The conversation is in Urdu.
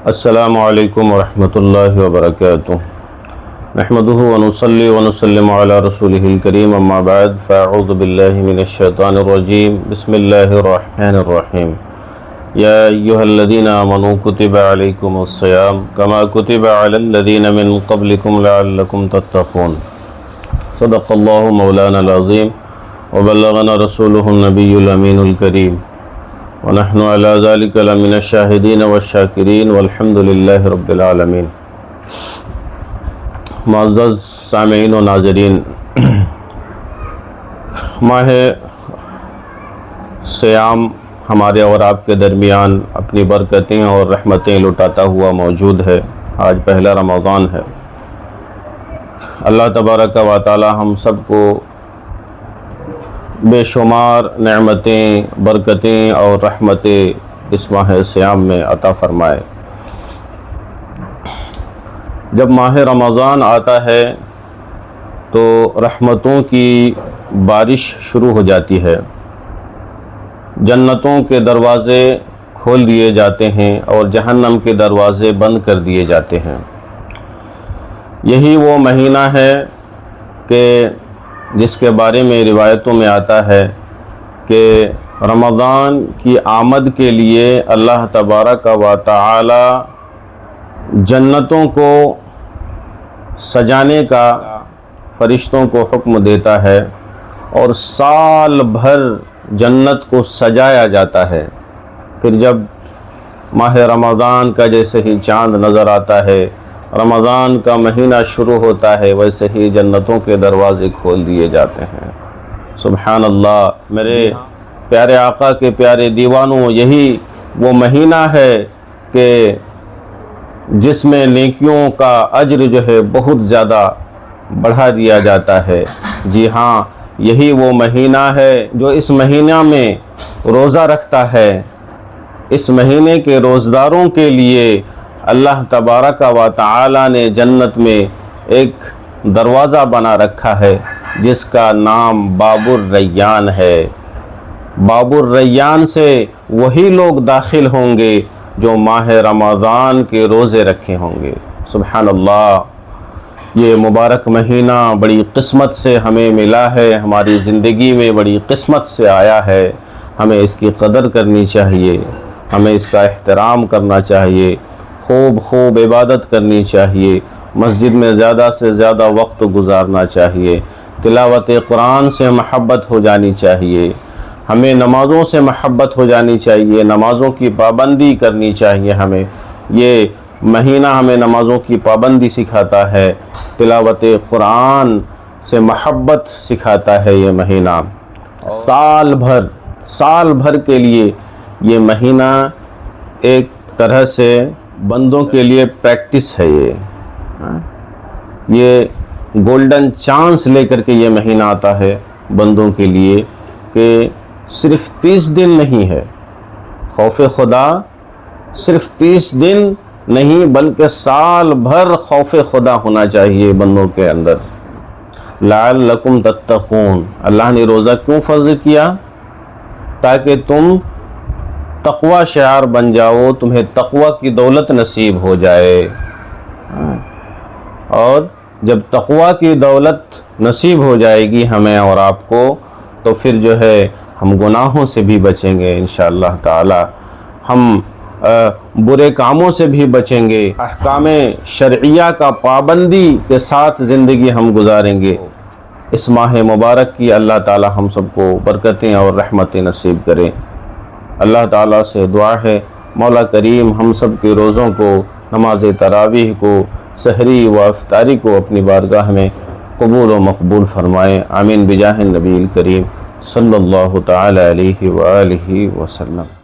السلام علیکم ورحمۃ اللہ وبرکاتہ۔ نحمدہ ونصلی ونسلم علی رسولہ الکریم، اما بعد فاعوذ باللہ من الشیطان الرجیم، بسم اللہ الرحمن الرحیم۔ یا ایہا الذین آمنوا کتب علیکم الصیام کما کتب علی الذین من قبلکم لعلکم تتقون۔ صدق اللہ مولانا العظیم وبلغنا رسولہ النبی الامین الکریم، ونحن علی ذلک لمن الشاہدین والشاکرین والحمد للہ رب العالمین۔ معزز سامعین و ناظرین، ماہ صیام ہمارے اور آپ کے درمیان اپنی برکتیں اور رحمتیں لٹاتا ہوا موجود ہے۔ آج پہلا رمضان ہے۔ اللہ تبارک و تعالی ہم سب کو بے شمار نعمتیں، برکتیں اور رحمتیں اس ماہ صیام میں عطا فرمائے۔ جب ماہ رمضان آتا ہے تو رحمتوں کی بارش شروع ہو جاتی ہے، جنتوں کے دروازے کھول دیے جاتے ہیں اور جہنم کے دروازے بند کر دیے جاتے ہیں۔ یہی وہ مہینہ ہے کہ جس کے بارے میں روایتوں میں آتا ہے کہ رمضان کی آمد کے لیے اللہ تبارک و تعالی جنتوں کو سجانے کا فرشتوں کو حکم دیتا ہے، اور سال بھر جنت کو سجایا جاتا ہے۔ پھر جب ماہ رمضان کا جیسے ہی چاند نظر آتا ہے، رمضان کا مہینہ شروع ہوتا ہے، ویسے ہی جنتوں کے دروازے کھول دیے جاتے ہیں۔ سبحان اللہ، میرے پیارے آقا کے پیارے دیوانوں، یہی وہ مہینہ ہے کہ جس میں نیکیوں کا اجر جو ہے بہت زیادہ بڑھا دیا جاتا ہے۔ جی ہاں، یہی وہ مہینہ ہے جو اس مہینہ میں روزہ رکھتا ہے۔ اس مہینے کے روزداروں کے لیے اللہ تبارک و تعالی نے جنت میں ایک دروازہ بنا رکھا ہے جس کا نام باب الریان ہے۔ باب الریان سے وہی لوگ داخل ہوں گے جو ماہ رمضان کے روزے رکھے ہوں گے۔ سبحان اللہ، یہ مبارک مہینہ بڑی قسمت سے ہمیں ملا ہے، ہماری زندگی میں بڑی قسمت سے آیا ہے۔ ہمیں اس کی قدر کرنی چاہیے، ہمیں اس کا احترام کرنا چاہیے، خوب عبادت کرنی چاہیے، مسجد میں زیادہ سے زیادہ وقت گزارنا چاہیے، تلاوت قرآن سے محبت ہو جانی چاہیے، ہمیں نمازوں سے محبت ہو جانی چاہیے، نمازوں کی پابندی کرنی چاہیے۔ ہمیں یہ مہینہ ہمیں نمازوں کی پابندی سکھاتا ہے، تلاوت قرآن سے محبت سکھاتا ہے۔ یہ مہینہ سال بھر کے لیے یہ مہینہ ایک طرح سے بندوں کے لیے پریکٹس ہے۔ یہ گولڈن چانس لے کر کے یہ مہینہ آتا ہے بندوں کے لیے کہ صرف 30 دن نہیں ہے، خوف خدا صرف 30 دن نہیں بلکہ سال بھر خوف خدا ہونا چاہیے بندوں کے اندر۔ لعلکم تتقون، اللہ نے روزہ کیوں فرض کیا؟ تاکہ تم تقوی شعار بن جاؤ، تمہیں تقوی کی دولت نصیب ہو جائے۔ اور جب تقوی کی دولت نصیب ہو جائے گی ہمیں اور آپ کو، تو پھر جو ہے ہم گناہوں سے بھی بچیں گے انشاءاللہ تعالی، ہم برے کاموں سے بھی بچیں گے، احکام شرعیہ کا پابندی کے ساتھ زندگی ہم گزاریں گے۔ اس ماہ مبارک کی اللہ تعالی ہم سب کو برکتیں اور رحمتیں نصیب کریں۔ اللہ تعالیٰ سے دعا ہے مولا کریم ہم سب کے روزوں کو، نماز تراویح کو، سحری و افطاری کو اپنی بارگاہ میں قبول و مقبول فرمائے۔ آمین بجاہ النبی الکریم صلی اللہ تعالی علیہ وآلہ وسلم۔